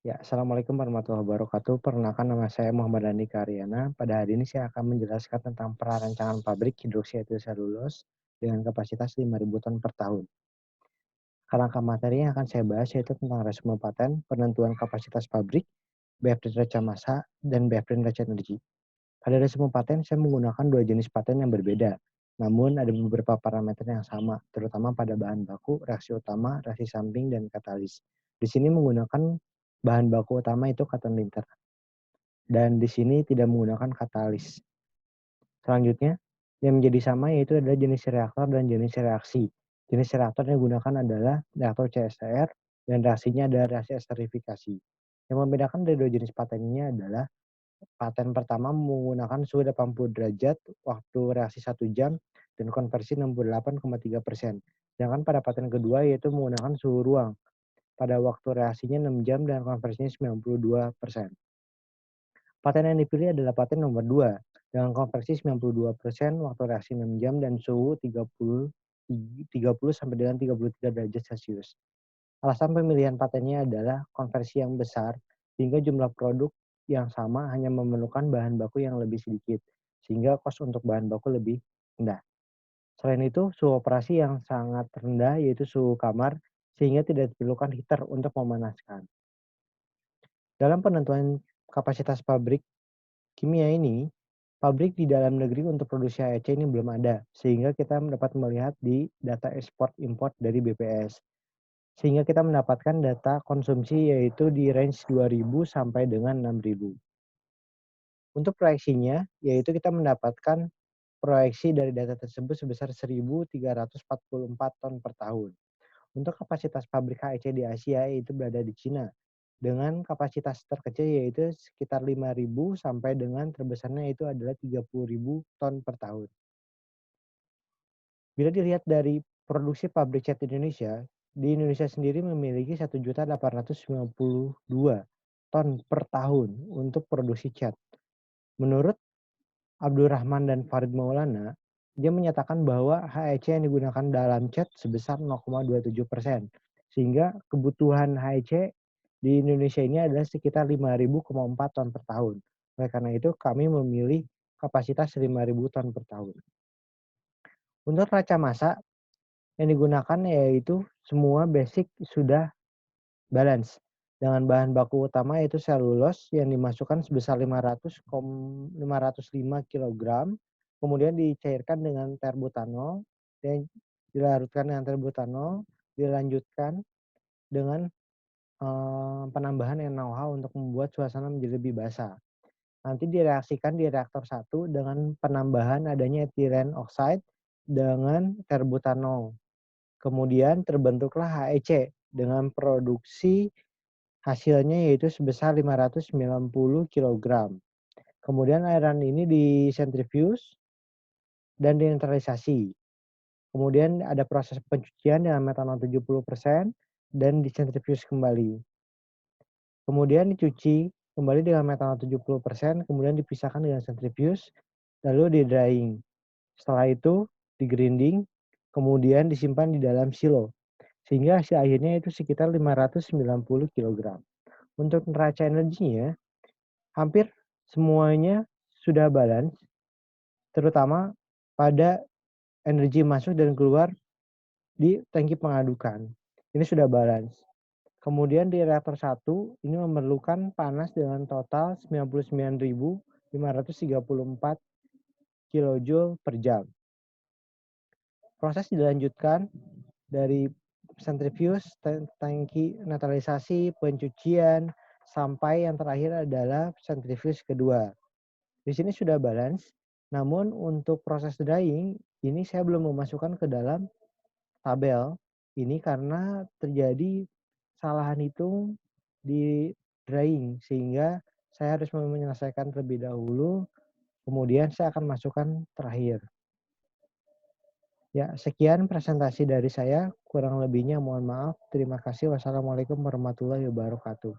Ya, Assalamualaikum warahmatullahi wabarakatuh. Perkenalkan nama saya Muhammad Andika Aryana. Pada hari ini saya akan menjelaskan tentang prarancangan pabrik hidroksietil selulose dengan kapasitas 5.000 ton per tahun. Kerangka materi yang akan saya bahas yaitu tentang resume paten, penentuan kapasitas pabrik, blueprint rencana massa, dan blueprint rencana energi. Pada resume paten, saya menggunakan dua jenis paten yang berbeda. Namun ada beberapa parameter yang sama, terutama pada bahan baku, reaksi utama, reaksi samping, dan katalis. Di sini menggunakan bahan baku utama itu cotton linter, dan di sini tidak menggunakan katalis. Selanjutnya, yang menjadi sama yaitu adalah jenis reaktor dan jenis reaksi. Jenis reaktor yang digunakan adalah reaktor CSTR dan reaksinya adalah reaksi esterifikasi. Yang membedakan dari dua jenis paten ini adalah paten pertama menggunakan suhu 80 derajat, waktu reaksi 1 jam, dan konversi 68,3%. Sedangkan pada paten kedua yaitu menggunakan suhu ruang, pada waktu reaksinya 6 jam dan konversinya 92%. Paten yang dipilih adalah paten nomor 2 dengan konversi 92% waktu reaksi 6 jam dan suhu 30 sampai dengan 33 derajat Celcius. Alasan pemilihan patennya adalah konversi yang besar sehingga jumlah produk yang sama hanya memerlukan bahan baku yang lebih sedikit, sehingga kos untuk bahan baku lebih rendah. Selain itu, suhu operasi yang sangat rendah yaitu suhu kamar sehingga tidak diperlukan heater untuk memanaskan. Dalam penentuan kapasitas pabrik kimia ini, pabrik di dalam negeri untuk produksi HEC ini belum ada, sehingga kita dapat melihat di data ekspor import dari BPS. Sehingga kita mendapatkan data konsumsi yaitu di range 2.000 sampai dengan 6.000. Untuk proyeksinya, yaitu kita mendapatkan proyeksi dari data tersebut sebesar 1.344 ton per tahun. Untuk kapasitas pabrik HEC di Asia itu berada di Cina, dengan kapasitas terkecil yaitu sekitar 5.000 sampai dengan terbesarnya itu adalah 30.000 ton per tahun. Bila dilihat dari produksi pabrik cat Indonesia, di Indonesia sendiri memiliki 1.892 ton per tahun untuk produksi cat. Menurut Abdurrahman dan Farid Maulana, dia menyatakan bahwa HEC yang digunakan dalam cat sebesar 0,27%, sehingga kebutuhan HEC di Indonesia ini adalah sekitar 5.000,4 ton per tahun. Oleh karena itu, kami memilih kapasitas 5.000 ton per tahun. Untuk raca massa yang digunakan yaitu semua basic sudah balance dengan bahan baku utama yaitu selulose yang dimasukkan sebesar 505 kg, kemudian dicairkan dengan terbutanol dan dilarutkan dengan terbutanol, dilanjutkan dengan penambahan NaOH untuk membuat suasana menjadi lebih basah. Nanti direaksikan di reaktor 1 dengan penambahan adanya ethylene oxide dengan terbutanol. Kemudian terbentuklah HEC dengan produksi hasilnya yaitu sebesar 590 kg. Kemudian airan ini disentrifuge dan dinetralisasi. Kemudian ada proses pencucian dengan metanol 70% dan disentrifuge kembali. Kemudian dicuci kembali dengan metanol 70%, kemudian dipisahkan dengan sentrifuge, lalu di-drying. Setelah itu di-grinding, kemudian disimpan di dalam silo. Sehingga hasil akhirnya itu sekitar 590 kg. Untuk neraca energinya, hampir semuanya sudah balance, terutama pada energi masuk dan keluar di tangki pengadukan. Ini sudah balance. Kemudian di reaktor 1 ini memerlukan panas dengan total 99.534 kJ per jam. Proses dilanjutkan dari sentrifuge, tangki netralisasi, pencucian, sampai yang terakhir adalah sentrifuge kedua. Di sini sudah balance, namun untuk proses drying ini saya belum memasukkan ke dalam tabel ini karena terjadi kesalahan hitung di drying sehingga saya harus menyelesaikan terlebih dahulu, kemudian saya akan masukkan terakhir. Ya, sekian presentasi dari saya, kurang lebihnya mohon maaf. Terima kasih. Wassalamualaikum warahmatullahi wabarakatuh.